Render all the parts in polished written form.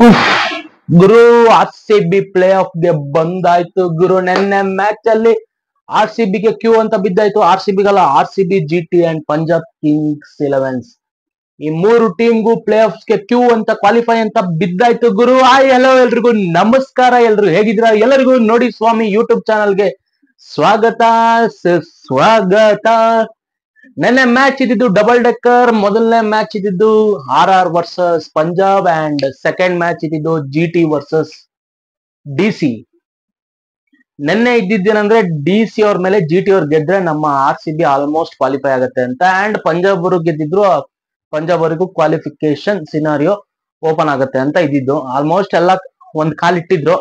ಉಫ್. ಗುರು, R C B playoff ಗೆ ಬಂದಾಯ್ತು ಗುರು. ನಿನ್ನೆ ಮ್ಯಾಚ್ ಅಲ್ಲಿ ಆರ್ ಸಿ ಬಿಗೆ ಕ್ಯೂ ಅಂತ ಬಿದ್ದಾಯ್ತು. ಆರ್ ಸಿ ಬಿಗಲ್ಲ, R C B, G T and Punjab Kings 11 ಈ ಮೂರು ಟೀಮ್ಗೂ ಪ್ಲೇ ಆಫ್ ಗೆ ಕ್ಯೂ ಅಂತ ಕ್ವಾಲಿಫೈ ಅಂತ ಬಿದ್ದಾಯ್ತು ಗುರು. ಹಲೋ ಎಲ್ರಿಗೂ ನಮಸ್ಕಾರ. ಎಲ್ರು ಹೇಗಿದ್ದೀರಾ? ಎಲ್ಲರಿಗೂ ನೋಡಿ ಸ್ವಾಮಿ ಯೂಟ್ಯೂಬ್ ಚಾನಲ್ಗೆ ಸ್ವಾಗತ ಸುಸ್ವಾಗತ. ನೆನ್ನೆ ಮ್ಯಾಚ್ ಇದ್ದಿದ್ದು ಡಬಲ್ ಡೆಕ್ಕರ್. ಮೊದಲನೇ ಮ್ಯಾಚ್ ಇದ್ದಿದ್ದು R R versus Punjab and second match ಇದ್ದಿದ್ದು G T versus D C. ನೆನ್ನೆ ಇದ್ದಿದ್ದೇನಂದ್ರೆ ಡಿ ಸಿ ಅವ್ರ ಮೇಲೆ ಜಿ ಟಿ ಅವ್ರು ಗೆದ್ರೆ ನಮ್ಮ R C B almost qualify ಆಗುತ್ತೆ ಅಂತ, ಅಂಡ್ ಪಂಜಾಬ್ ಅವರು ಗೆದ್ದಿದ್ರು ಪಂಜಾಬ್ ಅವರಿಗೂ ಕ್ವಾಲಿಫಿಕೇಶನ್ ಸಿನಾರಿಯೋ ಓಪನ್ ಆಗುತ್ತೆ ಅಂತ ಇದ್ದಿದ್ದು. ಆಲ್ಮೋಸ್ಟ್ ಎಲ್ಲ ಒಂದ್ ಕಾಲಿಟ್ಟಿದ್ರು.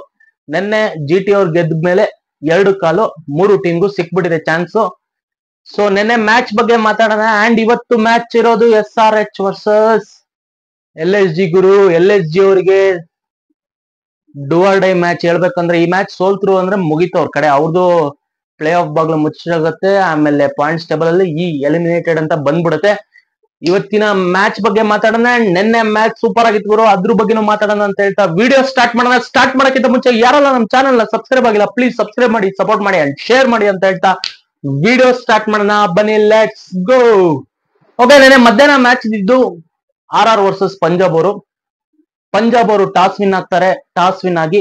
ನೆನ್ನೆ ಜಿ ಟಿ ಅವ್ರು ಗೆದ್ದ ಮೇಲೆ 2 ಕಾಲು ಮೂರು ಟೀಮ್ಗೂ ಸಿಕ್ಬಿಟ್ಟಿದೆ ಚಾನ್ಸು. ಸೊ ನೆನ್ನೆ ಮ್ಯಾಚ್ ಬಗ್ಗೆ ಮಾತಾಡೋಣ. ಅಂಡ್ ಇವತ್ತು ಮ್ಯಾಚ್ ಇರೋದು S R H versus L S G ಗುರು. ಎಲ್ ಎಸ್ ಜಿ ಅವರಿಗೆ ಡೂ ಆರ್ ಡೈ ಮ್ಯಾಚ್. ಹೇಳ್ಬೇಕಂದ್ರೆ ಈ ಮ್ಯಾಚ್ ಸೋಲ್ತ್ರು ಅಂದ್ರೆ ಮುಗೀತು ಅವ್ರ ಕಡೆ. ಅವ್ರದ್ದು ಪ್ಲೇ ಆಫ್ ಬಾಗ್ಲು ಮುಚ್ಚಾಗುತ್ತೆ. ಆಮೇಲೆ ಪಾಯಿಂಟ್ಸ್ ಟೇಬಲ್ ಅಲ್ಲಿ ಈ ಎಲಿಮಿನೇಟೆಡ್ ಅಂತ ಬಂದ್ಬಿಡುತ್ತೆ. ಇವತ್ತಿನ ಮ್ಯಾಚ್ ಬಗ್ಗೆ ಮಾತಾಡೋಣ. ನೆನ್ನೆ ಮ್ಯಾಚ್ ಸೂಪರ್ ಆಗಿತ್ತು ಗುರು, ಅದ್ರ ಬಗ್ಗೆನೂ ಮಾತಾಡೋಣ ಅಂತ ಹೇಳ್ತಾ ವಿಡಿಯೋ ಸ್ಟಾರ್ಟ್ ಮಾಡೋಣ. ಸ್ಟಾರ್ಟ್ ಮಾಡಕ್ಕಿಂತ ಮುಂಚೆ ಯಾರೆಲ್ಲ ನಮ್ಮ ಚಾನಲ್ ನ ಸಬ್ಸ್ಕ್ರೈಬ್ ಆಗಿಲ್ಲ ಪ್ಲೀಸ್ ಸಬ್ಸ್ಕ್ರೈಬ್ ಮಾಡಿ, ಸಪೋರ್ಟ್ ಮಾಡಿ ಅಂಡ್ ಶೇರ್ ಮಾಡಿ ಅಂತ ಹೇಳ್ತಾ ವಿಡಿಯೋ ಸ್ಟಾರ್ಟ್ ಮಾಡೋಣ. ಬನ್ನಿ, ಲೆಟ್ಸ್ ಗೋ. ಓಕೆ, ನೆನ್ನೆ ಮಧ್ಯಾಹ್ನ ಮ್ಯಾಚ್ ಇದ್ದು ಆರ್ ಆರ್ ವರ್ಸಸ್ ಪಂಜಾಬ್ ಅವರು. ಪಂಜಾಬ್ ಅವರು ಟಾಸ್ ವಿನ್ ಆಗ್ತಾರೆ. ಟಾಸ್ ವಿನ್ ಆಗಿ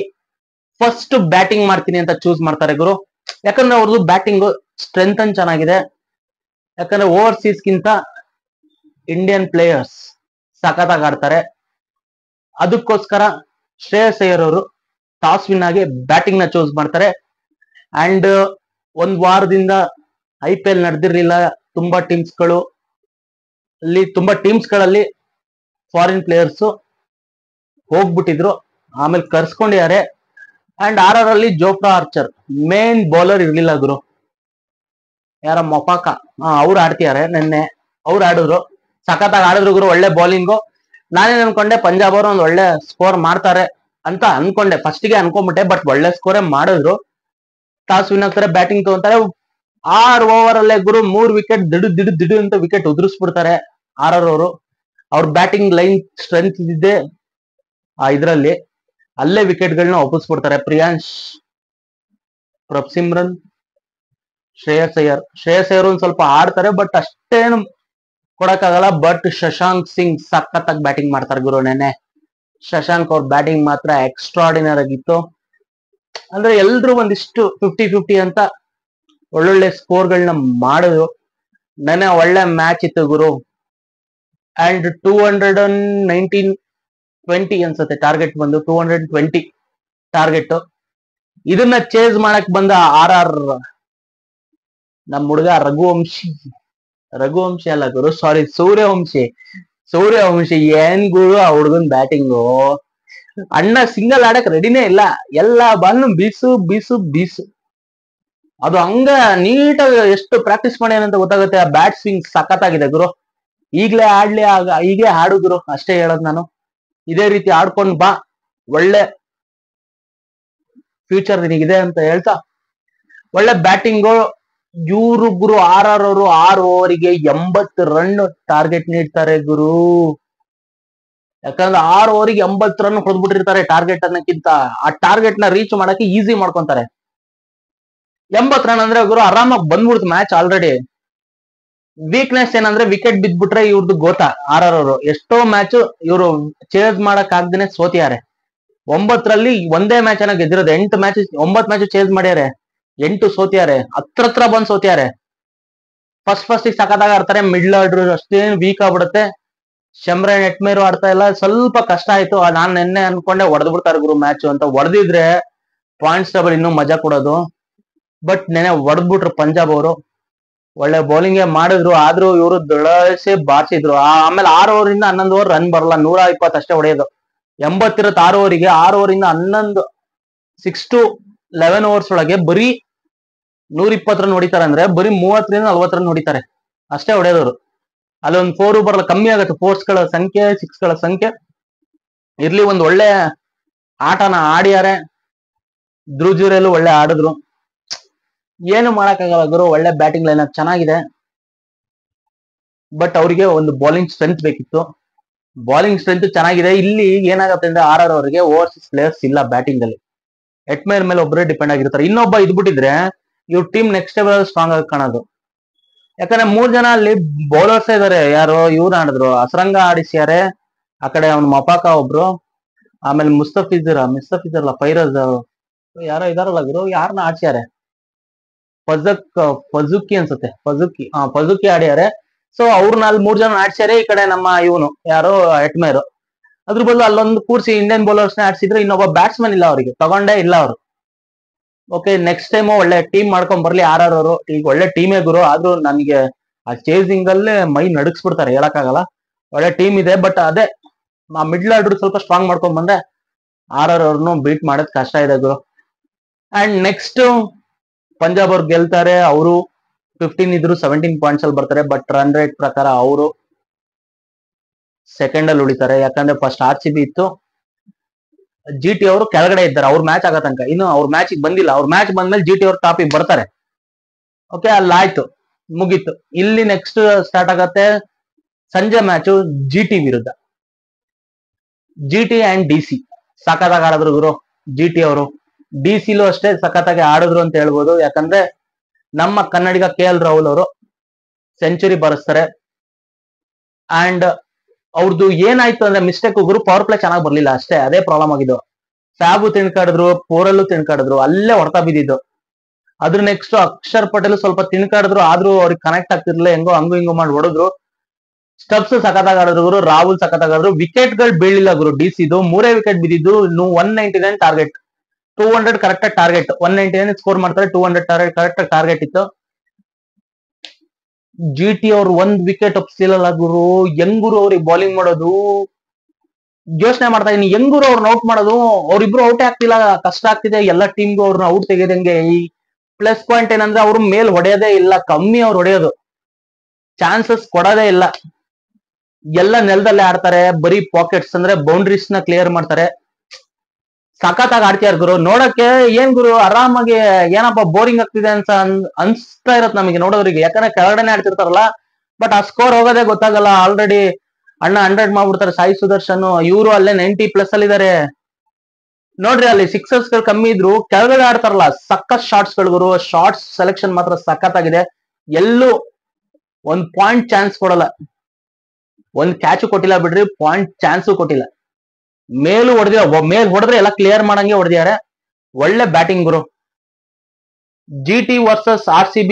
ಫಸ್ಟ್ ಬ್ಯಾಟಿಂಗ್ ಮಾಡ್ತೀನಿ ಅಂತ ಚೂಸ್ ಮಾಡ್ತಾರೆ ಗುರು. ಯಾಕಂದ್ರೆ ಅವ್ರದ್ದು ಬ್ಯಾಟಿಂಗ್ ಸ್ಟ್ರೆಂತ್ ಚೆನ್ನಾಗಿದೆ. ಯಾಕಂದ್ರೆ ಓವರ್ಸೀಸ್ ಗಿಂತ ಇಂಡಿಯನ್ ಪ್ಲೇಯರ್ಸ್ ಸಖತ್ತಾಗಿ ಆಡ್ತಾರೆ. ಅದಕ್ಕೋಸ್ಕರ ಶ್ರೇಯಸ್ ಅಯ್ಯರ್ ಅವರು ಟಾಸ್ ವಿನ್ ಆಗಿ ಬ್ಯಾಟಿಂಗ್ ನ ಚೂಸ್ ಮಾಡ್ತಾರೆ. ಅಂಡ್ ಒಂದ್ ವಾರದಿಂದ ಐ ಪಿ ಎಲ್ ನಡೆದಿರ್ಲಿಲ್ಲ. ತುಂಬಾ ಟೀಮ್ಸ್ ಗಳಲ್ಲಿ ಫಾರಿನ್ ಪ್ಲೇಯರ್ಸ್ ಹೋಗ್ಬಿಟ್ಟಿದ್ರು, ಆಮೇಲೆ ಕರ್ಸ್ಕೊಂಡಿದ್ದಾರೆ. ಅಂಡ್ ಆರ್ ಆರ್ ಅಲ್ಲಿ ಜೋಫ್ರಾ ಆರ್ಚರ್ ಮೇನ್ ಬೌಲರ್ ಇರ್ಲಿಲ್ಲ ಗುರು. ಯಾರ ಮೊಫಾಕ ಅವ್ರು ಆಡ್ತಿದ್ದಾರೆ. ನಿನ್ನೆ ಅವ್ರು ಆಡಿದ್ರು, ಸಖತ್ತಾಗಿ ಆಡಿದ್ರು ಗುರು. ಒಳ್ಳೆ ಬೌಲಿಂಗು. ನಾನೇನ್ ಅನ್ಕೊಂಡೆ ಪಂಜಾಬ್ ಅವರು ಒಂದ್ ಒಳ್ಳೆ ಸ್ಕೋರ್ ಮಾಡ್ತಾರೆ ಅಂತ ಅನ್ಕೊಂಡೆ, ಫಸ್ಟ್ ಗೆ ಅನ್ಕೊಂಡ್ಬಿಟ್ಟೆ. ಬಟ್ ಒಳ್ಳೆ ಸ್ಕೋರೇ ಮಾಡಿದ್ರು. ಟಾಸ್ ವಿನ್ ಆಗ್ತಾರೆ, ಬ್ಯಾಟಿಂಗ್ ತಗೊಂತಾರೆ. 6 ಓವರ್ ಅಲ್ಲೇ ಗುರು 3 ವಿಕೆಟ್ ದಿಡು ಅಂತ ವಿಕೆಟ್ ಉದುರಿಸ್ಬಿಡ್ತಾರೆ ಆರ್ ಆರ್ ಅವರು. ಅವ್ರ ಬ್ಯಾಟಿಂಗ್ ಲೈನ್ ಸ್ಟ್ರೆಂತ್ ಇದ್ದಿದ್ದೆ ಇದ್ರಲ್ಲಿ, ಅಲ್ಲೇ ವಿಕೆಟ್ ಗಳನ್ನ ಒಪ್ಪಿಸ್ಬಿಡ್ತಾರೆ. ಪ್ರಿಯಾಂಶ್, ಪ್ರಭ್ಸಿಮ್ರನ್, ಶ್ರೇಯಸ್ ಅಯ್ಯರ್ ಒಂದ್ ಸ್ವಲ್ಪ ಆಡ್ತಾರೆ, ಬಟ್ ಅಷ್ಟೇನು ಕೊಡಕ್ಕಾಗಲ್ಲ. ಬಟ್ ಶಶಾಂಕ್ ಸಿಂಗ್ ಸಖತ್ತಾಗಿ ಬ್ಯಾಟಿಂಗ್ ಮಾಡ್ತಾರೆ ಗುರು. ನೆನ್ನೆ ಶಶಾಂಕ್ ಅವ್ರ ಬ್ಯಾಟಿಂಗ್ ಮಾತ್ರ ಎಕ್ಸ್ಟ್ರಾರ್ಡಿನರಿ ಆಗಿತ್ತು. ಅಂದ್ರೆ ಎಲ್ರು ಒಂದಿಷ್ಟು 50-50 ಅಂತ ಒಳ್ಳೊಳ್ಳೆ ಸ್ಕೋರ್ಗಳನ್ನ ಮಾಡಿದ್ರು. ನೆನ್ನೆ ಒಳ್ಳೆ ಮ್ಯಾಚ್ ಇತ್ತು ಗುರು. ಅಂಡ್ 219-20 ಅನ್ಸುತ್ತೆ ಟಾರ್ಗೆಟ್ ಬಂದು. 220 ಟಾರ್ಗೆಟ್. ಇದನ್ನ ಚೇಸ್ ಮಾಡಕ್ ಬಂದ ಆರ್ ಆರ್ ನಮ್ ಹುಡುಗ ರಘುವಂಶಿ ಅಲ್ಲ ಗುರು, ಸಾರಿ ಸೂರ್ಯವಂಶಿ ಏನ್ ಗುರು ಆ ಹುಡುಗನ್ ಬ್ಯಾಟಿಂಗು. ಅಣ್ಣ ಸಿಂಗಲ್ ಆಡಕ್ ರೆಡಿನೇ ಇಲ್ಲ. ಎಲ್ಲಾ ಬಾಲ್ನು ಬೀಸು. ಅದು ಹಂಗ ನೀಟಾಗಿ ಎಷ್ಟು ಪ್ರಾಕ್ಟೀಸ್ ಮಾಡ್ಯಾನಂತ ಗೊತ್ತಾಗುತ್ತೆ. ಆ ಬ್ಯಾಟ್ ಸ್ವಿಂಗ್ ಸಖತ್ತಾಗಿದೆ ಗುರು. ಈಗಲೇ ಹೀಗೆ ಆಡು ಗುರು, ಅಷ್ಟೇ ಹೇಳೋದು ನಾನು. ಇದೇ ರೀತಿ ಆಡ್ಕೊಂಡ್ ಬಾ, ಒಳ್ಳೆ ಫ್ಯೂಚರ್ ನಿನಗಿದೆ ಅಂತ ಹೇಳ್ತಾ ಒಳ್ಳೆ ಬ್ಯಾಟಿಂಗು. ಇವ್ರು ಗುರು ಆರ್ ಆರ್ ಅವರು 6 ಓವರಿಗೆ 80 ರನ್ ಟಾರ್ಗೆಟ್ ನೀಡ್ತಾರೆ ಗುರು. ಯಾಕಂದ್ರೆ 6 ಓವರಿಗೆ 80 ರನ್ ಹೊಡೆದ್ಬಿಟ್ಟಿರ್ತಾರೆ. ಟಾರ್ಗೆಟ್ ಅನ್ನಕ್ಕಿಂತ ಆ ಟಾರ್ಗೆಟ್ ನ ರೀಚ್ ಮಾಡಕ್ಕೆ ಈಸಿ ಮಾಡ್ಕೊಂತಾರೆ. 80 ರನ್ ಅಂದ್ರೆ ಗುರು ಆರಾಮಾಗಿ ಬಂದ್ಬಿಡ್ತು ಮ್ಯಾಚ್ ಆಲ್ರೆಡಿ. ವೀಕ್ನೆಸ್ ಏನಂದ್ರೆ ವಿಕೆಟ್ ಬಿದ್ಬಿಟ್ರೆ ಇವ್ರದ್ದು ಗೋತಾ. ಆರ್ ಆರ್ ಅವರು ಎಷ್ಟೋ ಮ್ಯಾಚ್ ಇವರು ಚೇಸ್ ಮಾಡಕ್ ಆಗ್ದೇನೆ ಸೋತಿದ್ದಾರೆ. 9ರಲ್ಲಿ ಒಂದೇ ಮ್ಯಾಚ್ ಅನ್ನ ಗೆದ್ದಿರೋದು. 9 ಮ್ಯಾಚ್ ಚೇಸ್ ಮಾಡ್ಯಾರೆ, 8 ಸೋತಿದ್ದಾರೆ. ಹತ್ರ ಬಂದ್ ಸೋತಿದ್ದಾರೆ. ಫಸ್ಟ್ ಸಖತ್ತಾಗಿ ಆಡ್ತಾರೆ. ಮಿಡ್ಲ್ ಆರ್ಡರ್ ಅಷ್ಟೇನು ವೀಕ್ ಆಗ್ಬಿಡುತ್ತೆ. ಶಮ್ರಾನ್ ಎಟ್ಮೇರು ಆಡ್ತಾ ಇಲ್ಲ, ಸ್ವಲ್ಪ ಕಷ್ಟ ಆಯ್ತು. ನಾನ್ ನಿನ್ನೆ ಅನ್ಕೊಂಡೆ ಹೊಡೆದ್ ಬಿಡ್ತಾರೆ ಗುರು ಮ್ಯಾಚ್ ಅಂತ. ಹೊಡೆದಿದ್ರೆ ಪಾಯಿಂಟ್ಸ್ ಟೇಬಲ್ ಇನ್ನೂ ಮಜಾ ಕೊಡೋದು. ಬಟ್ ನೆನೆ ಹೊಡೆದ್ಬಿಟ್ರು ಪಂಜಾಬ್ ಅವರು. ಒಳ್ಳೆ ಬೌಲಿಂಗ್ ಮಾಡಿದ್ರು, ಆದ್ರೂ ಇವರು ದೊಳಸಿ ಬಾರಿಸಿದ್ರು. ಆಮೇಲೆ 6 ಓವರಿಂದ 11 ಓವರ್ ರನ್ ಬರಲ್ಲ, 120 ಅಷ್ಟೇ ಹೊಡೆಯೋದು. 80 ಇರುತ್ತೆ 6 ಓವರಿಗೆ. 6 ಓವರಿಂದ 11 6 to 11 ಓವರ್ಸ್ ಒಳಗೆ ಬರೀ 120 ರನ್ ಹೊಡಿತಾರೆ. ಅಂದ್ರೆ ಬರೀ 30ರಿಂದ 40 ರನ್ ಹೊಡಿತಾರೆ ಅಷ್ಟೇ ಹೊಡೆಯೋದವ್ರು. ಅಲ್ಲೊಂದು 4 ಬರಲ್ಲ, ಕಮ್ಮಿ ಆಗುತ್ತೆ ಫೋರ್ಸ್ ಗಳ ಸಂಖ್ಯೆ, 6 ಗಳ ಸಂಖ್ಯೆ. ಇರ್ಲಿ, ಒಂದ್ ಒಳ್ಳೆ ಆಟನ ಆಡಿಯಾರೆ. ಧ್ರುವ್ ಒಳ್ಳೆ ಆಡಿದ್ರು. ಏನು ಮಾಡಕ್ಕಾಗಲ್ಲ ಗುರು, ಒಳ್ಳೆ ಬ್ಯಾಟಿಂಗ್ ಲೈನ್ ಚೆನ್ನಾಗಿದೆ. ಬಟ್ ಅವರಿಗೆ ಒಂದು ಬೌಲಿಂಗ್ ಸ್ಟ್ರೆಂತ್ ಬೇಕಿತ್ತು. ಬಾಲಿಂಗ್ ಸ್ಟ್ರೆಂತ್ ಚೆನ್ನಾಗಿದೆ. ಇಲ್ಲಿ ಏನಾಗುತ್ತೆ ಅಂದ್ರೆ RR ಅವರಿಗೆ ಓವರ್ಸೀಸ್ ಪ್ಲೇಯರ್ಸ್ ಇಲ್ಲ ಬ್ಯಾಟಿಂಗ್ ಅಲ್ಲಿ. ಎಟ್ಮೇರ್ ಮೇಲೆ ಒಬ್ಬರೇ ಡಿಪೆಂಡ್ ಆಗಿರ್ತಾರೆ. ಇನ್ನೊಬ್ಬ ಇದ್ಬಿಟ್ಟಿದ್ರೆ ಇವ್ರ ಟೀಮ್ ನೆಕ್ಸ್ಟ್ ಲೆವೆಲ್ ಸ್ಟ್ರಾಂಗ್ ಆಗಿ ಕಾಣೋದು. ಯಾಕಂದ್ರೆ 3 ಜನ ಅಲ್ಲಿ ಬೌಲರ್ಸ್ ಇದಾರೆ. ಯಾರು ಇವ್ರು ಆಡಿದ್ರು, ಅಸರಂಗ ಆಡಿಸ್ಯಾರೆ, ಆ ಕಡೆ ಅವ್ನ ಮಪಾಕ ಒಬ್ರು, ಆಮೇಲೆ ಮುಸ್ತಫಿಜರ್ ಅಲ್ಲ, ಫೈರಜ್ ಯಾರೋ ಇದಾರಲ್ಲ ಗುರು, ಯಾರನ್ನ ಆಡ್ಸ್ಯಾರೆ, ಫಜುಕಿ ಅನ್ಸುತ್ತೆ, ಫಜುಕಿ ಆಡ್ಯಾರೆ. ಸೊ ಅವ್ರನ್ನ ಅಲ್ಲಿ 3 ಜನ ಆಡ್ಸ್ಯಾರೆ. ಈ ಕಡೆ ನಮ್ಮ ಇವನು ಯಾರು ಎಟ್ಮೇರು. ಅದ್ರ ಬದಲು ಅಲ್ಲೊಂದು ಕೂರ್ಸಿ ಇಂಡಿಯನ್ ಬೌಲರ್ಸ್ ನ ಆಡ್ಸಿದ್ರೆ ಇನ್ನೊಬ್ಬ ಬ್ಯಾಟ್ಸ್ಮನ್ ಇಲ್ಲ, ಅವರಿಗೆ ತಗೊಂಡೇ ಇಲ್ಲ ಅವರು. ಓಕೆ, ನೆಕ್ಸ್ಟ್ ಟೈಮ್ ಒಳ್ಳೆ ಟೀಮ್ ಮಾಡ್ಕೊಂಡ್ ಬರ್ಲಿ RR ಅವರು. ಈಗ ಒಳ್ಳೆ ಟೀಮೇ ಗುರು, ಆದ್ರೂ ನನಗೆ ಆ ಚೇಸಿಂಗ್ ಅಲ್ಲೇ ಮೈ ನಡುಗಿಸ್ಬಿಡ್ತಾರೆ, ಹೇಳಕ್ಕಾಗಲ್ಲ. ಒಳ್ಳೆ ಟೀಮ್ ಇದೆ, ಬಟ್ ಅದೇ ಆ ಮಿಡ್ಲ್ ಆರ್ಡರ್ ಸ್ವಲ್ಪ ಸ್ಟ್ರಾಂಗ್ ಮಾಡ್ಕೊಂಡ್ ಬಂದ್ರೆ RR ಅವ್ರನ್ನು ಬೀಟ್ ಮಾಡೋದ್ ಕಷ್ಟ ಇದೆ ಗುರು. ಅಂಡ್ ನೆಕ್ಸ್ಟ್ ಪಂಜಾಬ್ ಅವ್ರು ಗೆಲ್ತಾರೆ. ಅವರು 15 ಇದ್ರು 17 ಪಾಯಿಂಟ್ಸ್ ಅಲ್ಲಿ ಬರ್ತಾರೆ. ಬಟ್ ರನ್ ರೇಟ್ ಪ್ರಕಾರ ಅವರು ಸೆಕೆಂಡ್ ಅಲ್ಲಿ ಉಳಿತಾರೆ. ಯಾಕಂದ್ರೆ ಫಸ್ಟ್ RCB ಇತ್ತು, GT ಅವರು ಕೆಳಗಡೆ ಇದ್ದಾರೆ. ಅವ್ರ ಮ್ಯಾಚ್ ಆಗೋ ತನಕ ಇನ್ನು ಅವ್ರ ಮ್ಯಾಚ್ ಬಂದಿಲ್ಲ. ಅವ್ರ ಮ್ಯಾಚ್ ಬಂದ್ಮೇಲೆ GT ಅವ್ರ ಟಾಪಿಗೆ ಬರ್ತಾರೆ. ಓಕೆ, ಅಲ್ಲಾಯ್ತು, ಮುಗೀತು. ಇಲ್ಲಿ ನೆಕ್ಸ್ಟ್ ಸ್ಟಾರ್ಟ್ ಆಗತ್ತೆ ಸಂಜೆ ಮ್ಯಾಚು GT ವಿರುದ್ಧ. GT ಅಂಡ್ DC ಸಖತ್ತಾಗಿ ಆಡಿದ್ರು ಗುರು GT ಅವರು. DC ಅಷ್ಟೇ ಸಖತ್ತಾಗಿ ಆಡಿದ್ರು ಅಂತ ಹೇಳ್ಬೋದು. ಯಾಕಂದ್ರೆ ನಮ್ಮ ಕನ್ನಡಿಗ KL ರಾಹುಲ್ ಅವರು ಸೆಂಚುರಿ ಬರೆಸ್ತಾರೆ. ಅಂಡ್ ಅವ್ರದ್ದು ಏನಾಯ್ತು ಅಂದ್ರೆ ಮಿಸ್ಟೇಕ್ ಗುರು, ಪವರ್ ಪ್ಲೇ ಚೆನ್ನಾಗಿ ಬರ್ಲಿಲ್ಲ ಅಷ್ಟೇ, ಅದೇ ಪ್ರಾಬ್ಲಮ್ ಆಗಿದ್ದು. ಫ್ಯಾಬು ತಿನ್ಕಾಡಿದ್ರು, ಪೋರಲ್ಲೂ ತಿನ್ಕಾಡಿದ್ರು, ಅಲ್ಲೇ ಹೊಡ್ತಾ ಬಿದ್ದಿದ್ದು. ಅದ್ರ ನೆಕ್ಸ್ಟ್ ಅಕ್ಷರ್ ಪಟೇಲ್ ಸ್ವಲ್ಪ ತಿನ್ಕಾಡಿದ್ರು, ಆದ್ರೂ ಅವ್ರಿಗೆ ಕನೆಕ್ಟ್ ಆಗ್ತಿರ್ಲಿಲ್ಲ. ಹೆಂಗೋ ಹಂಗು ಹಿಂಗು ಮಾಡಿ ಹೊಡೆದ್ರು. ಸ್ಟಬ್ಸ್ ಸಖತ್ತಾಗಿ ಆಡಿದ್ರು ಗುರು, ರಾಹುಲ್ ಸಖತ್ತಾಗಿ ಆಡಿದ್ರು. ವಿಕೆಟ್ ಗಳು ಬೀಳಿಲ್ಲ ಗುರು DCದು, 3 ವಿಕೆಟ್ ಬಿದ್ದಿದ್ದು. 199 ಟಾರ್ಗೆಟ್, 200 ಕರೆಕ್ಟ್ ಟಾರ್ಗೆಟ್. 199 ಸ್ಕೋರ್ ಮಾಡ್ತಾರೆ, 200 ಟಾರ್ಗೆಟ್ ಕರೆಕ್ಟ್ ಟಾರ್ಗೆಟ್ ಇತ್ತು. GT ಅವ್ರು 1 ವಿಕೆಟ್ ಒಪ್ಸಿಲ್ಲ ಗುರು. ಹೆಂಗುರು ಅವ್ರಿಗೆ ಬೌಲಿಂಗ್ ಮಾಡೋದು ಯೋಚನೆ ಮಾಡ್ತಾ ಇದೀನಿ, ಹೆಂಗುರು ಅವ್ರನ್ನ ಔಟ್ ಮಾಡೋದು. ಅವ್ರಿಬ್ರು ಔಟೇ ಆಗ್ತಿಲ್ಲ, ಕಷ್ಟ ಆಗ್ತಿದೆ ಎಲ್ಲ ಟೀಮ್ಗೂ ಅವ್ರನ್ನ ಔಟ್ ತೆಗೆದಂಗೆ. ಈ ಪ್ಲಸ್ ಪಾಯಿಂಟ್ ಏನಂದ್ರೆ ಅವ್ರು ಮೇಲ್ ಹೊಡೆಯೋದೇ ಇಲ್ಲ, ಕಮ್ಮಿ ಅವ್ರು ಹೊಡೆಯೋದು, ಚಾನ್ಸಸ್ ಕೊಡೋದೇ ಇಲ್ಲ. ಎಲ್ಲ ನೆಲದಲ್ಲೇ ಆಡ್ತಾರೆ, ಬರೀ ಪಾಕೆಟ್ಸ್ ಅಂದ್ರೆ ಬೌಂಡ್ರೀಸ್ ನ ಕ್ಲಿಯರ್ ಮಾಡ್ತಾರೆ. ಸಖತ್ತಾಗಿ ಆಡ್ತಿಯಾರ ಗುರು. ನೋಡಕ್ಕೆ ಏನ್ ಗುರು, ಆರಾಮಾಗಿ ಏನಪ್ಪ ಬೋರಿಂಗ್ ಆಗ್ತಿದೆ ಅಂತ ಅನ್ಸ್ತಾ ಇರತ್ ನಮಗೆ ನೋಡೋದ್ರಿಗೆ. ಯಾಕಂದ್ರೆ ಕೆಳಗಡೆನೆ ಆಡ್ತಿರ್ತಾರಲ್ಲ, ಬಟ್ ಆ ಸ್ಕೋರ್ ಹೋಗೋದೇ ಗೊತ್ತಾಗಲ್ಲ. ಆಲ್ರೆಡಿ ಅಣ್ಣ 100 ಮಾಡ್ಬಿಡ್ತಾರೆ ಸಾಯಿ ಸುದರ್ಶನ್, ಇವರು ಅಲ್ಲೇ 90+ ಅಲ್ಲಿ ಇದಾರೆ. ನೋಡ್ರಿ ಅಲ್ಲಿ ಸಿಕ್ಸರ್ಸ್ ಗಳು ಕಮ್ಮಿ ಇದ್ರು ಕೆಳಗಡೆ ಆಡ್ತಾರಲ್ಲ, ಸಖತ್ ಶಾರ್ಟ್ಸ್ ಗಳು ಗುರು. ಶಾರ್ಟ್ಸ್ ಸೆಲೆಕ್ಷನ್ ಮಾತ್ರ ಸಖತ್ತಾಗಿದೆ. ಎಲ್ಲೂ 1 ಪಾಯಿಂಟ್ ಚಾನ್ಸ್ ಕೊಡಲ್ಲ, 1 ಕ್ಯಾಚ್ ಕೊಟ್ಟಿಲ್ಲ ಬಿಡ್ರಿ, ಪಾಯಿಂಟ್ ಚಾನ್ಸು ಕೊಟ್ಟಿಲ್ಲ. ಮೇಲೂ ಹೊಡೆದ್ರೆ ಎಲ್ಲ ಕ್ಲಿಯರ್ ಮಾಡಂಗೆ ಹೊಡೆದಿದ್ದಾರೆ. ಒಳ್ಳೆ ಬ್ಯಾಟಿಂಗ್ ಗುರು. GT ವರ್ಸಸ್ RCB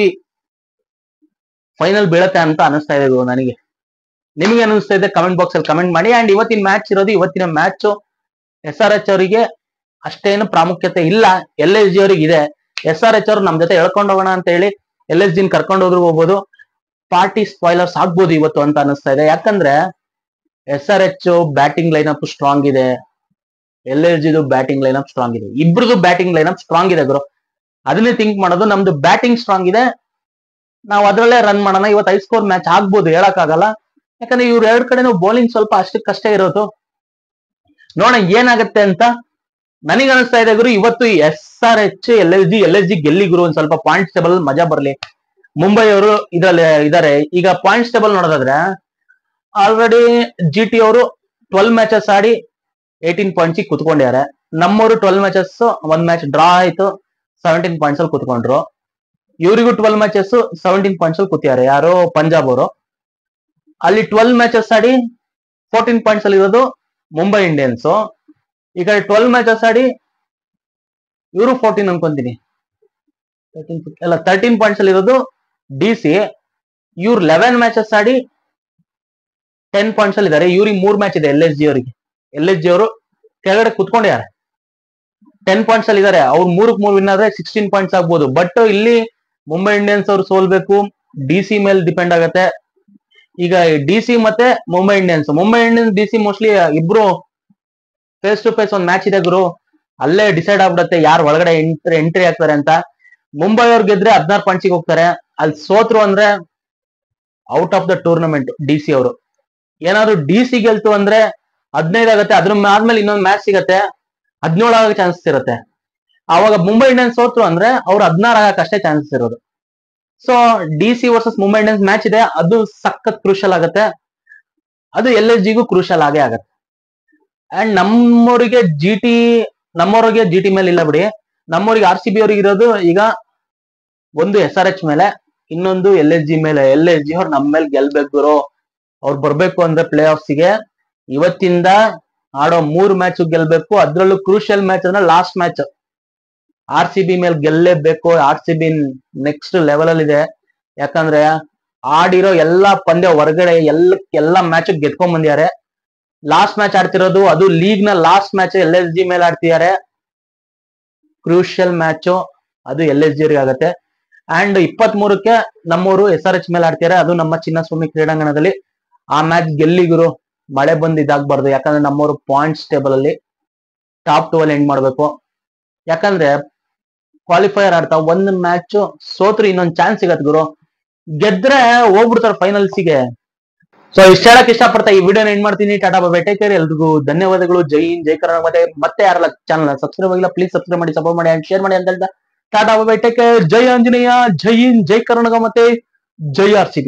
ಫೈನಲ್ ಬೀಳತ್ತೆ ಅಂತ ಅನಿಸ್ತಾ ಇದೆ ಗುರು ನನಗೆ. ನಿಮಗೆ ಅನಿಸ್ತಾ ಇದೆ ಕಮೆಂಟ್ ಬಾಕ್ಸ್ ಅಲ್ಲಿ ಕಮೆಂಟ್ ಮಾಡಿ. ಅಂಡ್ ಇವತ್ತಿನ ಮ್ಯಾಚ್ SRH ಅವರಿಗೆ ಅಷ್ಟೇನು ಪ್ರಾಮುಖ್ಯತೆ ಇಲ್ಲ, LSG ಅವರಿಗೆ ಇದೆ. SRH ಅವರು ನಮ್ ಜೊತೆ ಹೇಳ್ಕೊಂಡು ಹೋಗೋಣ ಅಂತ ಹೇಳಿ LSG ಕರ್ಕೊಂಡು ಹೋಗ್ಬೋದು. ಪಾರ್ಟಿ ಸ್ಪಾಯ್ಲರ್ಸ್ ಆಗ್ಬೋದು ಇವತ್ತು ಅಂತ ಅನಿಸ್ತಾ ಇದೆ. ಯಾಕಂದ್ರೆ SRH ಬ್ಯಾಟಿಂಗ್ ಲೈನಪ್ ಸ್ಟ್ರಾಂಗ್ ಇದೆ, LSGದು ಬ್ಯಾಟಿಂಗ್ ಲೈನಪ್ ಸ್ಟ್ರಾಂಗ್ ಇದೆ. ಇಬ್ರದು ಬ್ಯಾಟಿಂಗ್ ಲೈನಪ್ ಸ್ಟ್ರಾಂಗ್ ಇದೆ ಗುರು. ಅದನ್ನೇ ಥಿಂಕ್ ಮಾಡೋದು. ನಮ್ದು ಬ್ಯಾಟಿಂಗ್ ಸ್ಟ್ರಾಂಗ್ ಇದೆ, ನಾವು ಅದರಲ್ಲೇ ರನ್ ಮಾಡೋಣ. ಇವತ್ತು 5 ಸ್ಕೋರ್ ಮ್ಯಾಚ್ ಆಗ್ಬೋದು, ಹೇಳಕ್ಕಾಗಲ್ಲ. ಯಾಕಂದ್ರೆ ಇವ್ರ 2 ಕಡೆನೂ ಬೌಲಿಂಗ್ ಸ್ವಲ್ಪ ಅಷ್ಟಕ್ಕಷ್ಟೇ ಇರೋದು. ನೋಡೋಣ ಏನಾಗುತ್ತೆ ಅಂತ. ನನಗೆ ಅನಿಸ್ತಾ ಇದೆ ಗುರು, ಇವತ್ತು SRH LSG ಗೆಲ್ಲಿ ಗುರು. ಒಂದ್ ಸ್ವಲ್ಪ ಪಾಯಿಂಟ್ಸ್ ಟೇಬಲ್ ಮಜಾ ಬರ್ಲಿ. ಮುಂಬೈ ಅವರು ಇದ್ರಲ್ಲಿ ಇದಾರೆ. ಈಗ ಪಾಯಿಂಟ್ಸ್ ಟೇಬಲ್ ನೋಡೋದಾದ್ರೆ ಆಲ್ರೆಡಿ GT ಅವರು 12 ಮ್ಯಾಚಸ್ ಆಡಿ 18 ಪಾಯಿಂಟ್ಸ್ ಕುತ್ಕೊಂಡಿದ್ದಾರೆ. ನಮ್ಮವರು 12 ಮ್ಯಾಚಸ್, 1 ಮ್ಯಾಚ್ ಡ್ರಾ ಆಯ್ತು, 17 ಪಾಯಿಂಟ್ಸ್ ಅಲ್ಲಿ ಕುತ್ಕೊಂಡ್ರು. ಇವರಿಗೂ 12 ಮ್ಯಾಚಸ್ 17 ಪಾಯಿಂಟ್ಸ್ ಅಲ್ಲಿ ಕೂತಿದ್ದಾರೆ. ಯಾರು ಪಂಜಾಬ್ ಅವರು. ಅಲ್ಲಿ 12 ಮ್ಯಾಚಸ್ ಆಡಿ 14 ಪಾಯಿಂಟ್ಸ್ ಅಲ್ಲಿ ಇರೋದು ಮುಂಬೈ ಇಂಡಿಯನ್ಸ್. ಈ ಕಡೆ 12 ಮ್ಯಾಚಸ್ ಆಡಿ ಇವರು 14 ಅನ್ಕೊಂತೀನಿ, 13 ಪಾಯಿಂಟ್ಸ್ ಅಲ್ಲಿ ಇರೋದು DC. ಇವ್ರು 11 ಮ್ಯಾಚಸ್ ಆಡಿ 10 ಪಾಯಿಂಟ್ಸ್ ಅಲ್ಲಿ ಇದ್ದಾರೆ. ಇವ್ರಿಗೆ 3 ಮ್ಯಾಚ್ ಇದೆ LSG ಅವರಿಗೆ. LSG ಅವರು ಕೆಳಗಡೆ ಕುತ್ಕೊಂಡಿದ್ದಾರೆ, 10 ಪಾಯಿಂಟ್ಸ್ ಅಲ್ಲಿ ಇದ್ದಾರೆ. ಅವ್ರು 3 ವಿನ್ ಆದ್ರೆ 16 ಪಾಯಿಂಟ್ಸ್ ಆಗ್ಬೋದು. ಬಟ್ ಇಲ್ಲಿ ಮುಂಬೈ ಇಂಡಿಯನ್ಸ್ ಅವರು ಸೋಲ್ಬೇಕು, DC ಮೇಲೆ ಡಿಪೆಂಡ್ ಆಗತ್ತೆ. ಈಗ DC ಮತ್ತೆ ಮುಂಬೈ ಇಂಡಿಯನ್ಸ್ DC ಮೋಸ್ಟ್ಲಿ ಇಬ್ರು ಫೇಸ್ ಟು ಫೇಸ್ ಒಂದ್ ಮ್ಯಾಚ್ ಇದೆ ಗುರು. ಅಲ್ಲೇ ಡಿಸೈಡ್ ಆಗ್ಬಿಡುತ್ತೆ ಯಾರು ಒಳಗಡೆ ಎಂಟ್ರಿ ಆಗ್ತಾರೆ ಅಂತ. ಮುಂಬೈ ಅವ್ರು ಗೆದ್ರೆ 16 ಪಾಯಿಂಟ್ಸ್ ಹೋಗ್ತಾರೆ. ಅಲ್ಲಿ ಸೋತ್ರು ಅಂದ್ರೆ out of the tournament DC ಅವರು. ಏನಾದ್ರು DC ಗೆಲ್ತು ಅಂದ್ರೆ 15 ಆಗತ್ತೆ. ಅದ್ರ ಆದ್ಮೇಲೆ ಇನ್ನೊಂದು ಮ್ಯಾಚ್ ಸಿಗತ್ತೆ, 17 ಆಗೋ ಚಾನ್ಸಸ್ ಇರುತ್ತೆ. ಅವಾಗ ಮುಂಬೈ ಇಂಡಿಯನ್ಸ್ ಸೋತ್ರು ಅಂದ್ರೆ ಅವ್ರು 16 ಆಗಕ್ಕೆ ಅಷ್ಟೇ ಚಾನ್ಸಸ್ ಇರೋದು. So DC versus Mumbai Indians match ಇದೆ, ಅದು ಸಖತ್ ಕ್ರೂಷಲ್ ಆಗುತ್ತೆ. ಅದು LSGಗೂ ಕ್ರೂಷಲ್ ಆಗೇ ಆಗತ್ತೆ. ಅಂಡ್ ನಮ್ಮವರಿಗೆ ಜಿ ಟಿ ಮೇಲೆ ಇಲ್ಲ ಬಿಡಿ, ನಮ್ಮವರಿಗೆ RCB ಅವ್ರಿಗೆ ಇರೋದು ಈಗ ಒಂದು SRH ಮೇಲೆ, ಇನ್ನೊಂದು LSG ಮೇಲೆ. LSG ಅವ್ರು ನಮ್ಮ ಮೇಲೆ ಗೆಲ್ಬೇಕು ಗುರು. ಅವ್ರು ಬರ್ಬೇಕು ಅಂದ್ರೆ ಪ್ಲೇ ಆಫ್ಸ್ಗೆ ಇವತ್ತಿಂದ ಆಡೋ 3 ಮ್ಯಾಚ್ ಗೆಲ್ಬೇಕು. ಅದ್ರಲ್ಲೂ ಕ್ರೂಷಿಯಲ್ ಮ್ಯಾಚ್ ಅಂದ್ರೆ ಲಾಸ್ಟ್ ಮ್ಯಾಚ್ RCB ಮೇಲೆ ಗೆಲ್ಲೇಬೇಕು. RCB ನೆಕ್ಸ್ಟ್ ಲೆವೆಲ್ ಅಲ್ಲಿ ಇದೆ. ಯಾಕಂದ್ರೆ ಆಡಿರೋ ಎಲ್ಲಾ ಪಂದ್ಯ ಹೊರಗಡೆ ಎಲ್ಲಾ ಮ್ಯಾಚ್ ಗೆದ್ಕೊಂಡ್ ಬಂದಿದ್ದಾರೆ. ಲಾಸ್ಟ್ ಮ್ಯಾಚ್ ಆಡ್ತಿರೋದು ಅದು ಲೀಗ್ ನ ಲಾಸ್ಟ್ ಮ್ಯಾಚ್ LSG ಮೇಲೆ ಆಡ್ತಿದ್ದಾರೆ. ಕ್ರೂಷಿಯಲ್ ಮ್ಯಾಚ್ ಅದು LSG ಅವ್ರಿಗೆ ಆಗತ್ತೆ. ಅಂಡ್ 23ಕ್ಕೆ ನಮ್ಮವರು SRH ಮೇಲೆ ಆಡ್ತಿದ್ದಾರೆ, ಅದು ನಮ್ಮ ಚಿನ್ನಸ್ವಾಮಿ ಕ್ರೀಡಾಂಗಣದಲ್ಲಿ. ಆ ಮ್ಯಾಚ್ ಗೆಲ್ಲಿಗುರು, ಮಳೆ ಬಂದು ಇದಾಗಬಾರ್ದು. ಯಾಕಂದ್ರೆ ನಮ್ಮವರು ಪಾಯಿಂಟ್ಸ್ ಟೇಬಲ್ ಅಲ್ಲಿ ಟಾಪ್ 2 ಅಲ್ಲಿ ಎಂಡ್ ಮಾಡ್ಬೇಕು. ಯಾಕಂದ್ರೆ ಕ್ವಾಲಿಫೈಯರ್ ಆಡ್ತಾ ಒಂದ್ ಮ್ಯಾಚ್ ಸೋತ್ರು ಇನ್ನೊಂದ್ ಚಾನ್ಸ್ ಸಿಗತ್ ಗುರು, ಗೆದ್ರೆ ಹೋಗ್ಬಿಡ್ತಾರೆ ಫೈನಲ್ಸ್ಗೆ. ಸೊ ಇಷ್ಟ ಹೇಳಕ್ ಇಷ್ಟಪಡ್ತಾ ಈ ವಿಡಿಯೋನ ಎಂಡ್ ಮಾಡ್ತೀನಿ. ಟಾಟಾ ಬಾಯ್, ಟೇಕ್ ಕೇರ್, ಎಲ್ರಿಗೂ ಧನ್ಯವಾದಗಳು. ಜೈ ಹಿಂದ್, ಜೈ ಕರ್ನಾಟಕ. ಮತ್ತೆ ಯಾರಲ್ಲ ಚಾನಲ್ ಸಬ್ಸ್ಕ್ರೈಬ್ ಆಗಿಲ್ಲ ಪ್ಲೀಸ್ ಸಬ್ಸ್ಕ್ರೈಬ್ ಮಾಡಿ, ಸಪೋರ್ಟ್ ಮಾಡಿ ಅಂಡ್ ಶೇರ್ ಮಾಡಿ ಅಂತ ಹೇಳ್ತಾ ಟಾಟಾ ಬಾಯ್, ಟೇಕ್ ಕೇರ್. ಜೈ ಆಂಜನೇಯ, ಜೈ ಹಿಂದ್, ಜೈ ಕರ್ನಾಟಕ, ಮತ್ತೆ ಜೈ RCB.